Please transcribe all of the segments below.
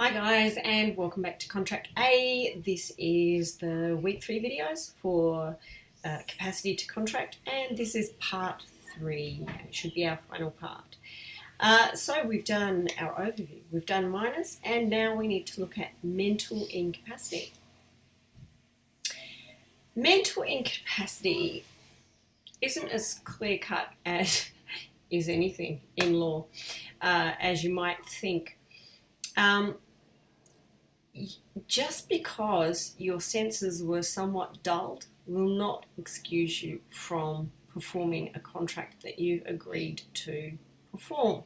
Hi guys, and welcome back to Contract A. This is the week 3 videos for capacity to contract, and this is part 3. It should be our final part. So we've done our overview, we've done minors, and now we need to look at mental incapacity. Mental incapacity isn't as clear-cut as is anything in law, as you might think. Just because your senses were somewhat dulled will not excuse you from performing a contract that you've agreed to perform.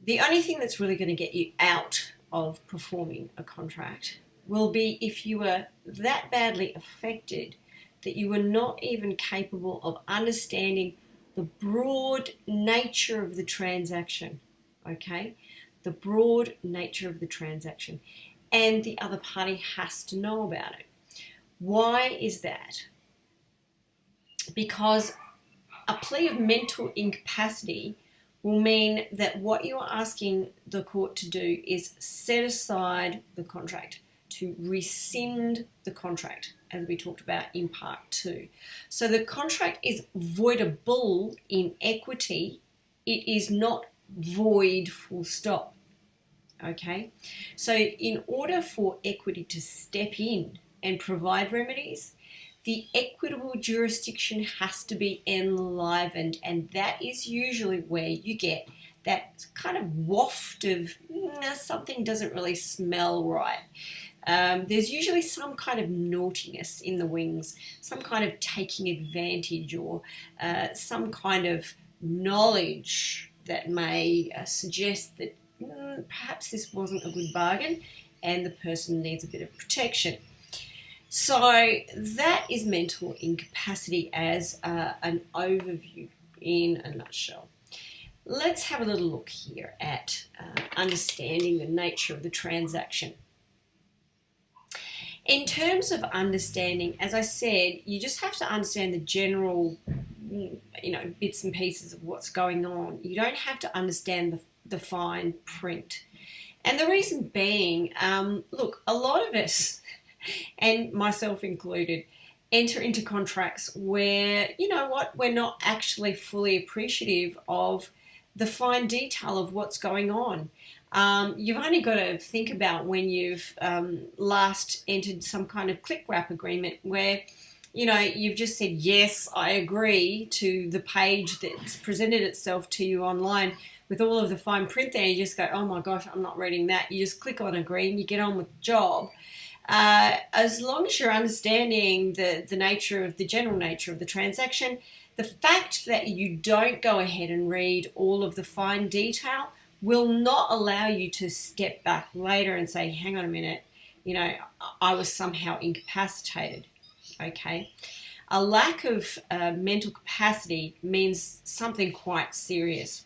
The only thing that's really going to get you out of performing a contract will be if you were that badly affected that you were not even capable of understanding the broad nature of the transaction, okay? The broad nature of the transaction, and the other party has to know about it. Why is that? Because a plea of mental incapacity will mean that what you are asking the court to do is set aside the contract, to rescind the contract, as we talked about in part 2. So the contract is voidable in equity. It is not void full stop. Okay, so in order for equity to step in and provide remedies, the equitable jurisdiction has to be enlivened, and that is usually where you get that kind of waft of something doesn't really smell right. There's usually some kind of naughtiness in the wings, some kind of taking advantage, or some kind of knowledge that may suggest that perhaps this wasn't a good bargain and the person needs a bit of protection. So that is mental incapacity as an overview in a nutshell. Let's have a little look here at understanding the nature of the transaction. In terms of understanding, as I said, you just have to understand the general, bits and pieces of what's going on. You don't have to understand the fine print. And the reason being, look, a lot of us, and myself included, enter into contracts where, we're not actually fully appreciative of the fine detail of what's going on. You've only got to think about when you've last entered some kind of click wrap agreement where, you've just said, yes, I agree to the page that's presented itself to you online with all of the fine print there. You just go, oh my gosh, I'm not reading that. You just click on agree and you get on with the job. As long as you're understanding the general nature of the transaction, the fact that you don't go ahead and read all of the fine detail will not allow you to step back later and say, hang on a minute, I was somehow incapacitated. Okay, a lack of mental capacity means something quite serious.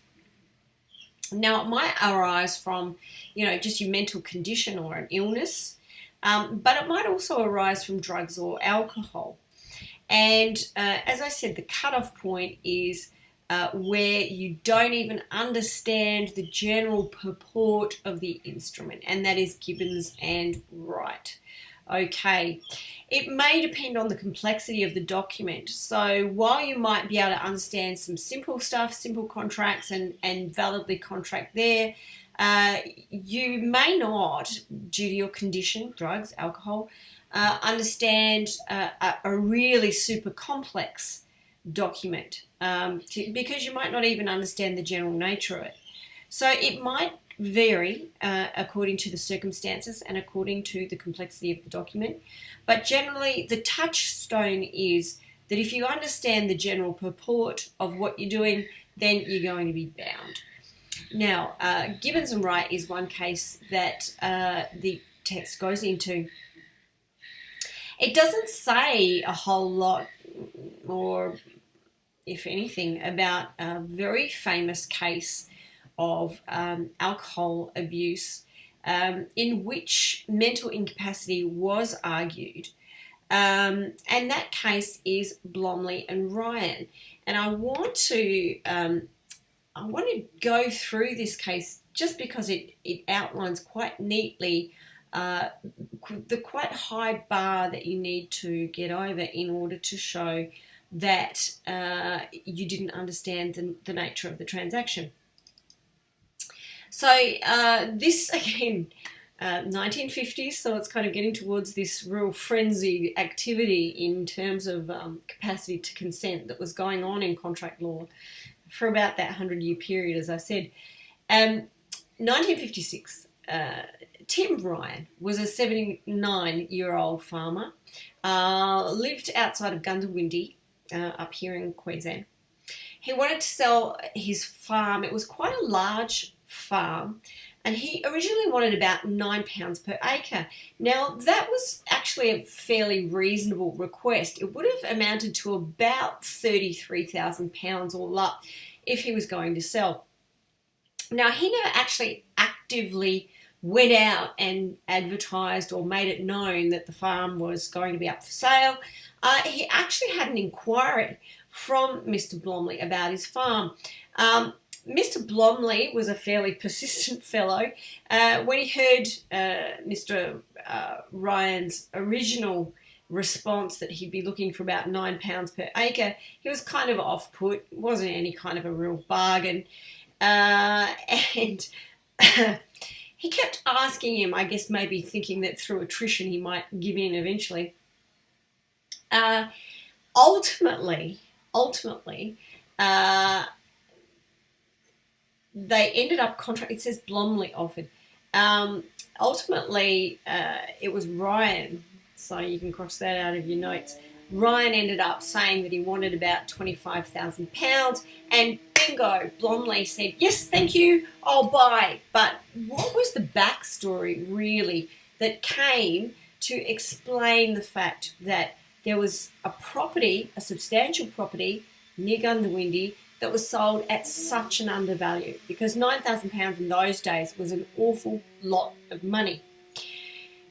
Now, it might arise from, just your mental condition or an illness, but it might also arise from drugs or alcohol. And as I said, the cutoff point is where you don't even understand the general purport of the instrument, and that is Gibbons and Wright. Okay, it may depend on the complexity of the document. So while you might be able to understand some simple stuff, simple contracts, and validly contract there, you may not, due to your condition, drugs, alcohol, understand a really super complex document because you might not even understand the general nature of it. So it might vary according to the circumstances and according to the complexity of the document. But generally, the touchstone is that if you understand the general purport of what you're doing, then you're going to be bound. Now, Gibbons and Wright is one case that the text goes into. It doesn't say a whole lot, or if anything, about a very famous case of alcohol abuse in which mental incapacity was argued. And that case is Blomley and Ryan. And I want to go through this case just because it outlines quite neatly the quite high bar that you need to get over in order to show that you didn't understand the nature of the transaction. So this, again, 1950s, so it's kind of getting towards this real frenzied activity in terms of capacity to consent that was going on in contract law for about that 100-year period, as I said. 1956, Tim Ryan was a 79-year-old farmer, lived outside of Gundawindi, up here in Queensland. He wanted to sell his farm. It was quite a large farm, and he originally wanted about £9 per acre. Now, that was actually a fairly reasonable request. It would have amounted to about £33,000 all up if he was going to sell. Now, he never actually actively went out and advertised or made it known that the farm was going to be up for sale. He actually had an inquiry from Mr. Blomley about his farm. Mr. Blomley was a fairly persistent fellow. When he heard Mr. Ryan's original response that he'd be looking for about £9 per acre, he was kind of off-put. It wasn't any kind of a real bargain. And he kept asking him, I guess maybe thinking that through attrition he might give in eventually. Ultimately, they ended up contract. It says Blomley offered. Ultimately, it was Ryan, so you can cross that out of your notes. Ryan ended up saying that he wanted about £25,000, and bingo, Blomley said, yes, thank you, I'll buy. But what was the backstory, really, that came to explain the fact that there was a property, a substantial property, near Gundawindi, that was sold at such an undervalue? Because £9,000 in those days was an awful lot of money.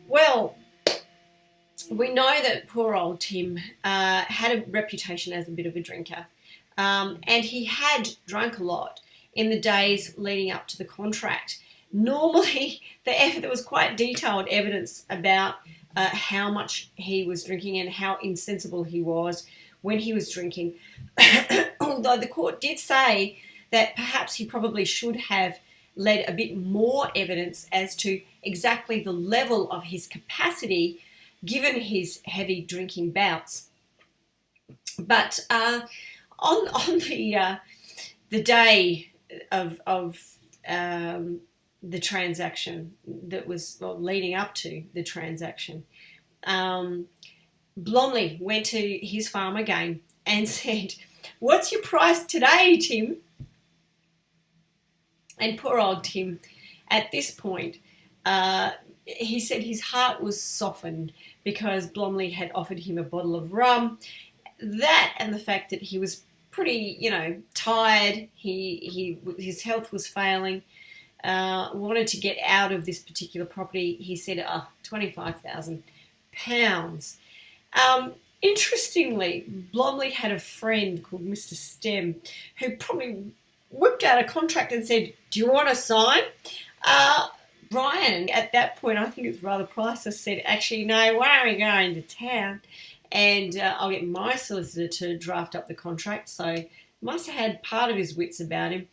Well, we know that poor old Tim had a reputation as a bit of a drinker, and he had drunk a lot in the days leading up to the contract. Normally, there was quite detailed evidence about how much he was drinking and how insensible he was when he was drinking. Although the court did say that perhaps he probably should have led a bit more evidence as to exactly the level of his capacity given his heavy drinking bouts. But on the day of the transaction that was leading up to the transaction, Blomley went to his farm again and said, what's your price today, Tim? And poor old Tim, at this point, he said his heart was softened because Blomley had offered him a bottle of rum. That and the fact that he was pretty, tired, his health was failing, wanted to get out of this particular property. He said, £25,000. Interestingly, Blomley had a friend called Mr. Stem who probably whipped out a contract and said, do you want to sign? Brian, at that point, I think it's rather priceless, said, actually, no, why are we going to town? And I'll get my solicitor to draft up the contract. So must have had part of his wits about him.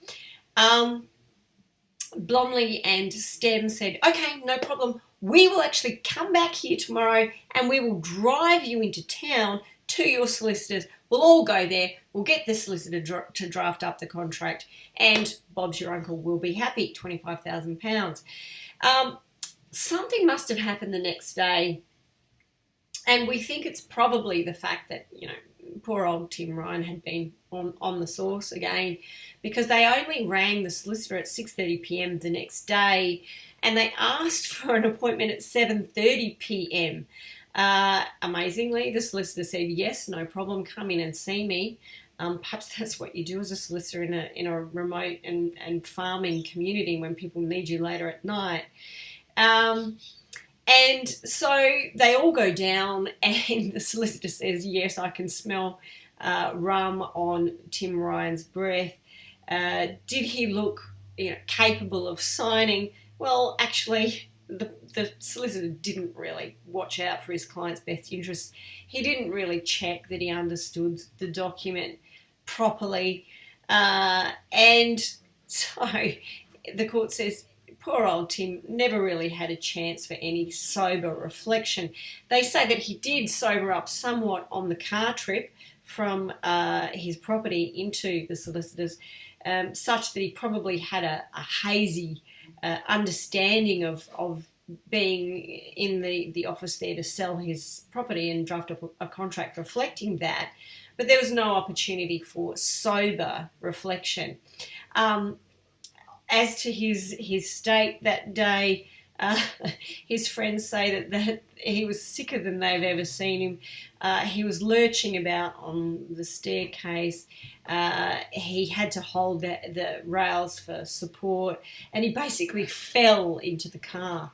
Blomley and Stem said, okay, no problem. We will actually come back here tomorrow and we will drive you into town to your solicitors. We'll all go there. We'll get the solicitor to draft up the contract, and Bob's your uncle will be happy, £25,000. Something must have happened the next day, and we think it's probably the fact that, poor old Tim Ryan had been on the sauce again, because they only rang the solicitor at 6:30 p.m. the next day, and they asked for an appointment at 7:30 p.m. Amazingly, the solicitor said, yes, no problem, come in and see me. Perhaps that's what you do as a solicitor in a remote and farming community when people need you later at night. And so they all go down, and the solicitor says, yes, I can smell rum on Tim Ryan's breath. Did he look capable of signing. Well, actually, the solicitor didn't really watch out for his client's best interests. He didn't really check that he understood the document properly. And so the court says poor old Tim never really had a chance for any sober reflection. They say that he did sober up somewhat on the car trip from his property into the solicitor's, such that he probably had a hazy understanding of being in the office there to sell his property and draft up a contract reflecting that. But there was no opportunity for sober reflection. As to his state that day, his friends say that he was sicker than they've ever seen him. He was lurching about on the staircase. He had to hold the rails for support, and he basically fell into the car.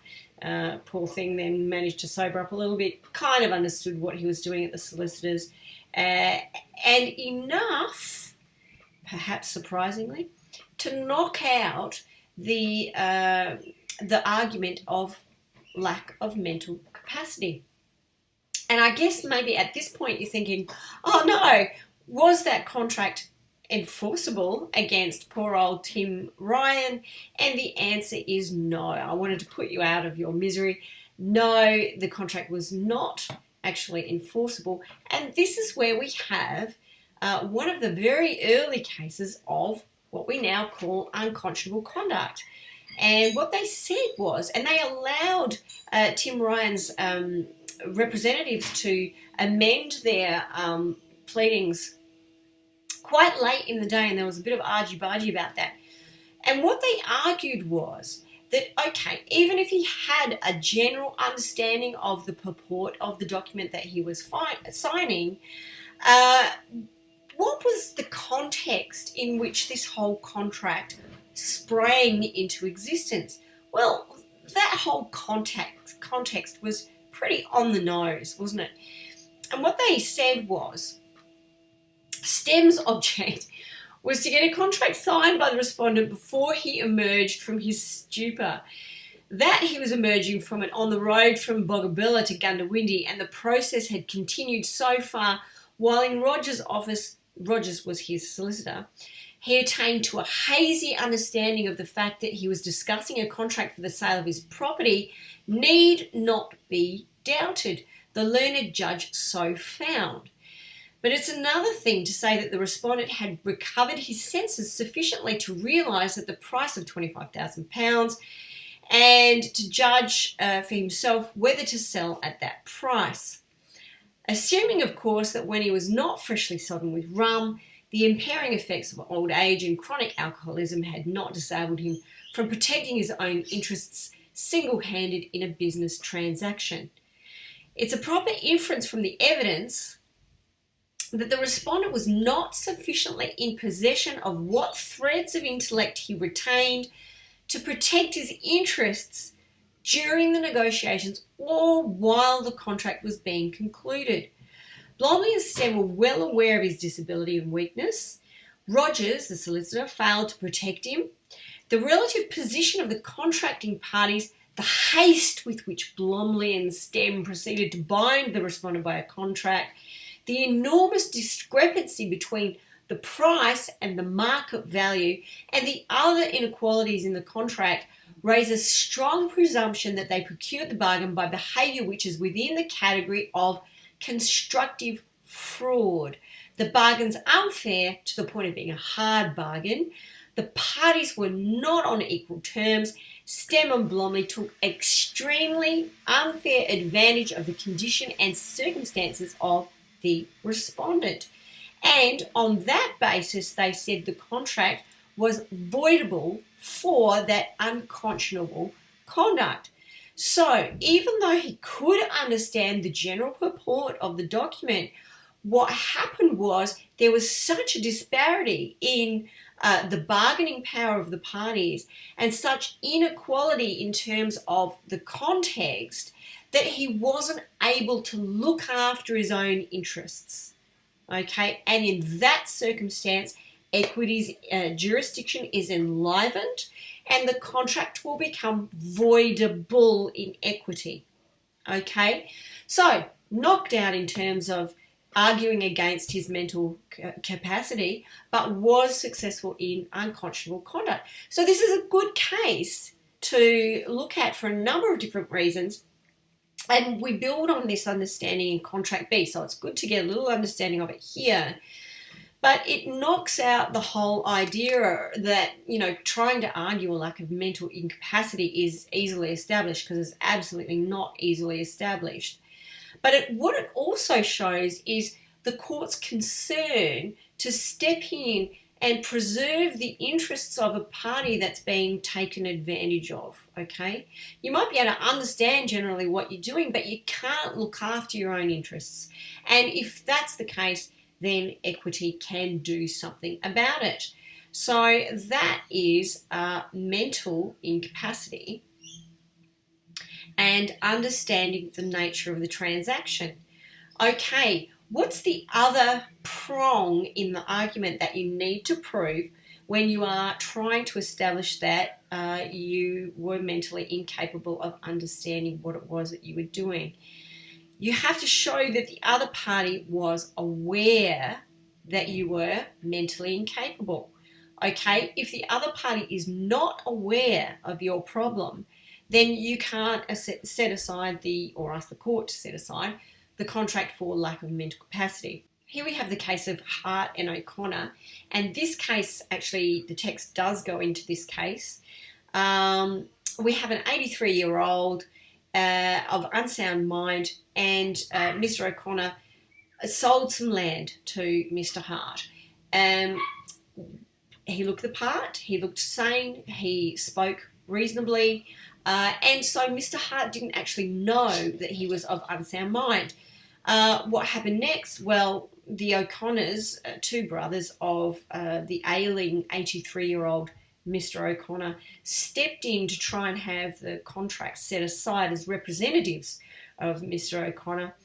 Poor thing, then managed to sober up a little bit, kind of understood what he was doing at the solicitors, and enough, perhaps surprisingly, to knock out the argument of lack of mental capacity. And I guess maybe at this point you're thinking, oh no, was that contract enforceable against poor old Tim Ryan? And the answer is no. I wanted to put you out of your misery. No, the contract was not actually enforceable. And this is where we have one of the very early cases of what we now call unconscionable conduct. And what they said was, and they allowed Tim Ryan's representatives to amend their pleadings quite late in the day, and there was a bit of argy-bargy about that. And what they argued was that, okay, even if he had a general understanding of the purport of the document that he was signing, what was the context in which this whole contract sprang into existence? Well, that whole context was pretty on the nose, wasn't it? And what they said was, STEM's object was to get a contract signed by the respondent before he emerged from his stupor. That he was emerging from it on the road from Boggabilla to Gundawindi, and the process had continued so far while in Rogers' office. Rogers was his solicitor. He attained to a hazy understanding of the fact that he was discussing a contract for the sale of his property need not be doubted. The learned judge so found. But it's another thing to say that the respondent had recovered his senses sufficiently to realise that the price of £25,000 and to judge for himself whether to sell at that price. Assuming, of course, that when he was not freshly sodden with rum, the impairing effects of old age and chronic alcoholism had not disabled him from protecting his own interests single-handed in a business transaction. It's a proper inference from the evidence that the respondent was not sufficiently in possession of what threads of intellect he retained to protect his interests during the negotiations or while the contract was being concluded. Blomley and Stem were well aware of his disability and weakness. Rogers, the solicitor, failed to protect him. The relative position of the contracting parties, the haste with which Blomley and Stem proceeded to bind the respondent by a contract, the enormous discrepancy between the price and the market value, and the other inequalities in the contract raise a strong presumption that they procured the bargain by behaviour which is within the category of constructive fraud. The bargain's unfair to the point of being a hard bargain. The parties were not on equal terms. Stem and Blomley took extremely unfair advantage of the condition and circumstances of the respondent. And on that basis, they said the contract was voidable for that unconscionable conduct. So even though he could understand the general purport of the document, what happened was there was such a disparity in the bargaining power of the parties and such inequality in terms of the context that he wasn't able to look after his own interests. Okay, and in that circumstance, equity's jurisdiction is enlivened, and the contract will become voidable in equity. Okay, so knocked out in terms of arguing against his mental capacity, but was successful in unconscionable conduct. So this is a good case to look at for a number of different reasons, and we build on this understanding in Contract B, so it's good to get a little understanding of it here. But it knocks out the whole idea that, you know, trying to argue a lack of mental incapacity is easily established, because it's absolutely not easily established. But what it also shows is the court's concern to step in and preserve the interests of a party that's being taken advantage of, okay? You might be able to understand generally what you're doing, but you can't look after your own interests. And if that's the case, then equity can do something about it. So that is mental incapacity and understanding the nature of the transaction. Okay, what's the other prong in the argument that you need to prove when you are trying to establish that you were mentally incapable of understanding what it was that you were doing? You have to show that the other party was aware that you were mentally incapable. Okay, if the other party is not aware of your problem, then you can't set aside or ask the court to set aside the contract for lack of mental capacity. Here we have the case of Hart and O'Connor, and this case, actually, the text does go into this case. We have an 83-year-old of unsound mind, and Mr. O'Connor sold some land to Mr. Hart. He looked the part, he looked sane, he spoke reasonably, and so Mr. Hart didn't actually know that he was of unsound mind. What happened next? Well, the O'Connors, two brothers of the ailing 83-year-old Mr. O'Connor, stepped in to try and have the contract set aside as representatives of Mr. O'Connor.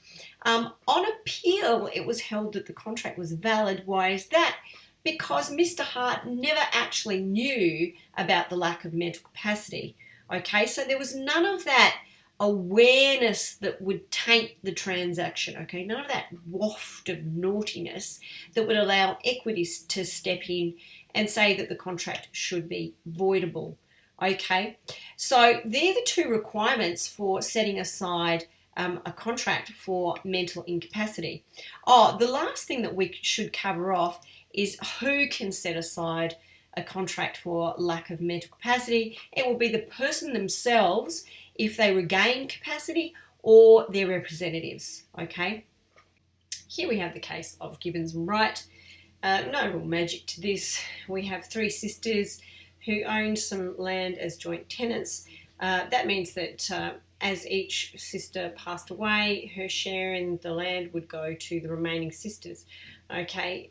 On appeal, it was held that the contract was valid. Why is that? Because Mr. Hart never actually knew about the lack of mental capacity. Okay, so there was none of that awareness that would taint the transaction, okay? None of that waft of naughtiness that would allow equities to step in and say that the contract should be voidable, okay? So they're the two requirements for setting aside a contract for mental incapacity. Oh, the last thing that we should cover off is who can set aside a contract for lack of mental capacity. It will be the person themselves if they regain capacity, or their representatives, okay? Here we have the case of Gibbons and Wright. No real magic to this. We have three sisters who owned some land as joint tenants. That means that as each sister passed away, her share in the land would go to the remaining sisters. Okay,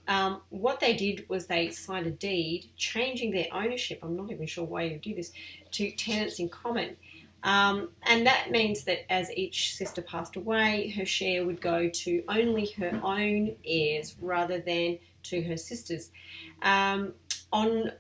what they did was they signed a deed changing their ownership, I'm not even sure why you do this, to tenants in common. And that means that as each sister passed away, her share would go to only her own heirs rather than to her sisters. On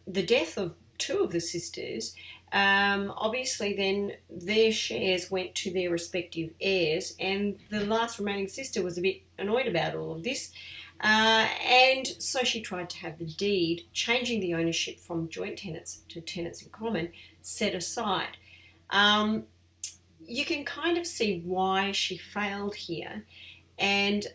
the death of two of the sisters, obviously then their shares went to their respective heirs, and the last remaining sister was a bit annoyed about all of this. And so she tried to have the deed changing the ownership from joint tenants to tenants in common set aside. You can kind of see why she failed here, and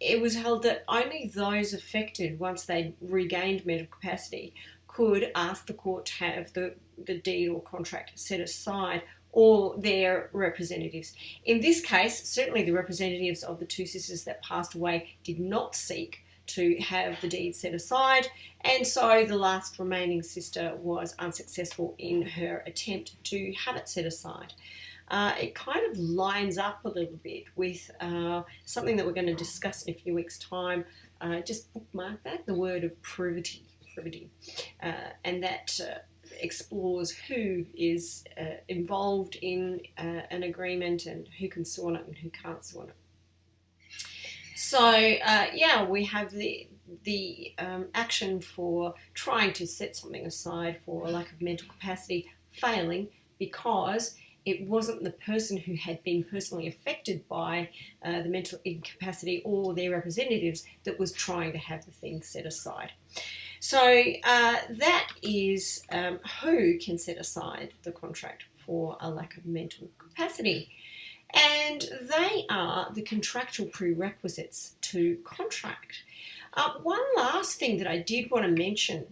it was held that only those affected, once they regained mental capacity, could ask the court to have the deed or contract set aside, or their representatives. In this case, certainly the representatives of the two sisters that passed away did not seek to have the deed set aside, and so the last remaining sister was unsuccessful in her attempt to have it set aside. It kind of lines up a little bit with something that we're going to discuss in a few weeks' time. Just bookmark that, the word of privity, and that explores who is involved in an agreement and who can sue on it and who can't sue on it. So yeah, we have the action for trying to set something aside for a lack of mental capacity failing because it wasn't the person who had been personally affected by the mental incapacity or their representatives that was trying to have the thing set aside. So that is who can set aside the contract for a lack of mental capacity. And they are the contractual prerequisites to contract. One last thing that I did want to mention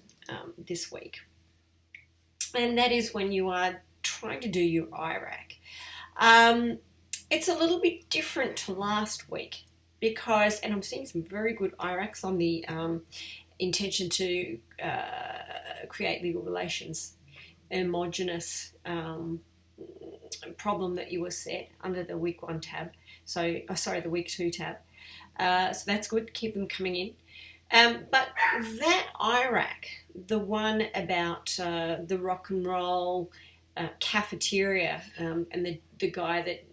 this week, and that is when you are trying to do your IRAC. It's a little bit different to last week because, and I'm seeing some very good IRACs on the intention to create legal relations, homogenous problem that you were set under the week 1 tab. So, the week 2 tab. So that's good. Keep them coming in. But that IRAC, the one about the rock and roll cafeteria and the guy that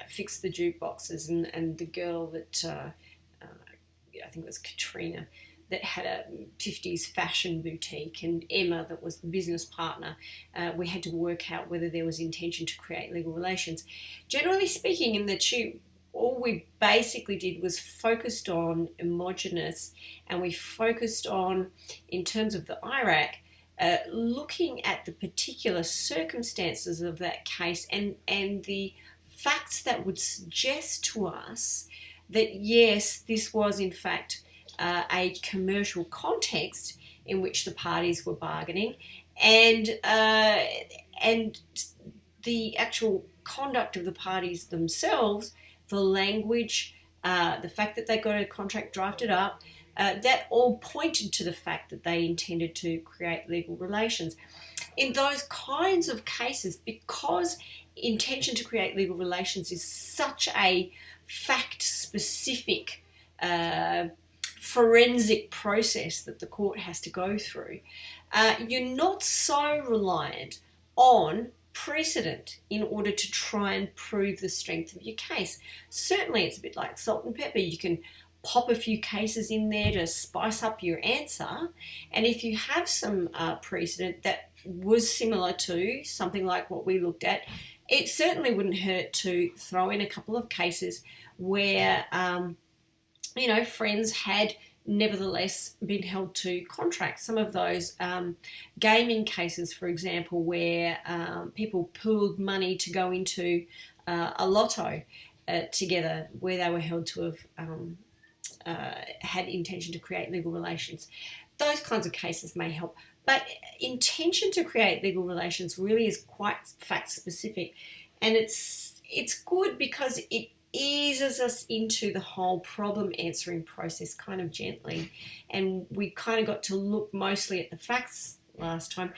fixed the jukeboxes and the girl that I think it was Katrina that had a 50s fashion boutique, and Emma that was the business partner. We had to work out whether there was intention to create legal relations. Generally speaking, in the tube, all we basically did was focused on homogenous, and we focused on, in terms of the IRAC, looking at the particular circumstances of that case and the facts that would suggest to us that yes, this was in fact a commercial context in which the parties were bargaining, and the actual conduct of the parties themselves, the language, the fact that they got a contract drafted up, that all pointed to the fact that they intended to create legal relations. In those kinds of cases, because intention to create legal relations is such a fact-specific forensic process that the court has to go through, you're not so reliant on precedent in order to try and prove the strength of your case. Certainly it's a bit like salt and pepper. You can pop a few cases in there to spice up your answer, and if you have some precedent that was similar to something like what we looked at, it certainly wouldn't hurt to throw in a couple of cases where friends had nevertheless been held to contract. Some of those gaming cases, for example, where people pooled money to go into a lotto together, where they were held to have had intention to create legal relations. Those kinds of cases may help. But intention to create legal relations really is quite fact specific, and it's good because it eases us into the whole problem answering process kind of gently, and we kind of got to look mostly at the facts last time.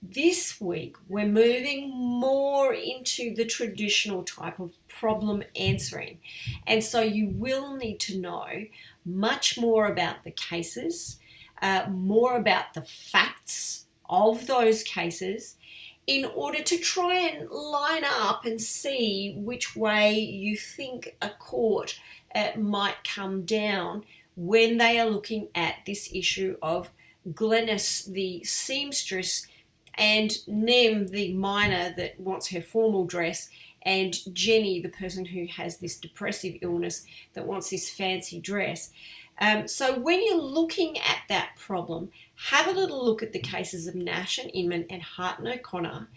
This week we're moving more into the traditional type of problem answering, and so you will need to know much more about the cases, more about the facts of those cases, in order to try and line up and see which way you think a court might come down when they are looking at this issue of Glenys, the seamstress, and Nem, the miner that wants her formal dress, and Jenny, the person who has this depressive illness that wants this fancy dress. So when you're looking at that problem, have a little look at the cases of Nash and Inman and Hart and O'Connor,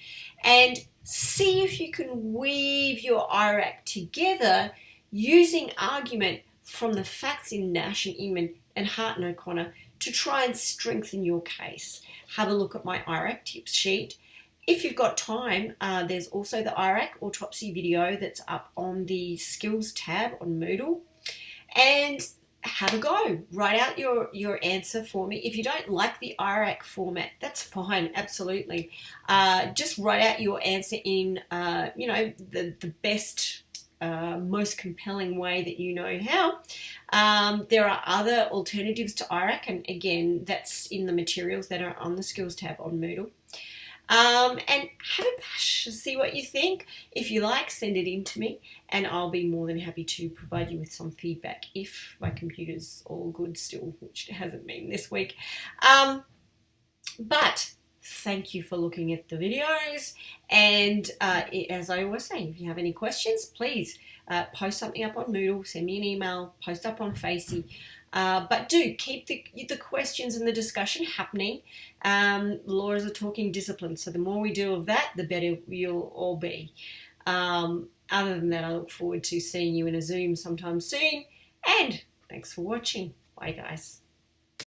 and see if you can weave your IRAC together using argument from the facts in Nash and Inman and Hart and O'Connor to try and strengthen your case. Have a look at my IRAC tips sheet. If you've got time, there's also the IRAC autopsy video that's up on the skills tab on Moodle. And have a go. Write out your answer for me. If you don't like the IRAC format, that's fine, absolutely. Just write out your answer in, the best, most compelling way that you know how. There are other alternatives to IRAC, and again, that's in the materials that are on the skills tab on Moodle. And have a bash. See what you think. If you like, send it in to me, and I'll be more than happy to provide you with some feedback if my computer's all good still, which it hasn't been this week. But thank you for looking at the videos. And as I always say, if you have any questions, please post something up on Moodle, send me an email, post up on Facey. But do keep the questions and the discussion happening. Law is a talking discipline, so the more we do of that, the better you'll all be. Other than that, I look forward to seeing you in a Zoom sometime soon. And thanks for watching. Bye, guys.